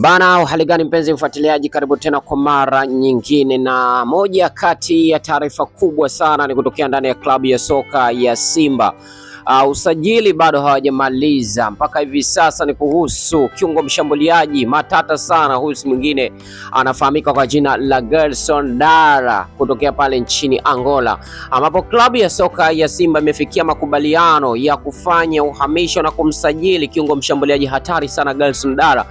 Bana, hali gani mpenzi mfuatiliaji, karibu tena kwa mara nyingine, na moja kati ya taarifa kubwa sana ni kutokea ndani ya klabu ya soka ya Simba. Usajili bado hawajamaliza mpaka hivi sasa, ni kuhusu kiungo mshambuliaji matata sana. Huyu si mwingine, anafahamika kwa jina la Gelson Dara kutokea pale nchini Angola, ambapo klabu ya soka ya Simba imefikia makubaliano ya kufanya uhamisho na kumsajili kiungo mshambuliaji hatari sana Gelson Dara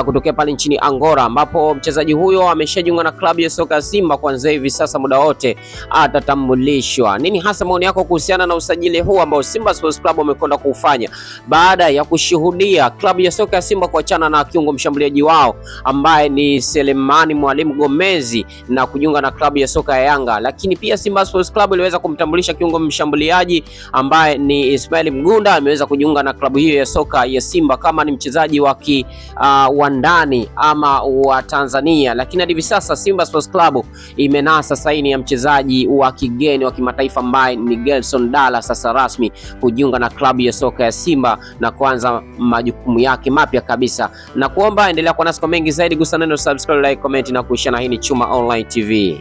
kutokea pale nchini Angola, ambapo mchezaji huyo ameshajiunga na klabu ya soka ya Simba. Kuanzia hivi sasa muda wote atatambulishwa. Nini hasa maoni yako kuhusiana na usajili huu ambao Simba Sports Club wamekwenda kuufanya baada ya kushuhudia klabu ya soka ya Simba kuachana na kiungo mshambuliaji wao ambaye ni Selemani Mwalimu Gomezi na kujiunga na klabu ya soka ya Yanga? Lakini pia Simba Sports Club iliweza kumtambulisha kiungo mshambuliaji ambaye ni Ismail Mgunda, ameweza kujiunga na klabu hiyo ya soka ya Simba kama ni mchezaji wa ndani ama wa Tanzania. Lakini hadi hivi sasa Simba Sports Club imenasa saini ya mchezaji wa kigeni wa kimataifa ambaye ni Gelson Dara, sasa rasmi kujiunga na klabu ya soka ya Simba na kuanza majukumu yake mapya kabisa. Na kuomba endelea kuwa nasi kwa mengi zaidi, gusa neno subscribe, like, comment na kushare. Na hii ni Chuma Online TV.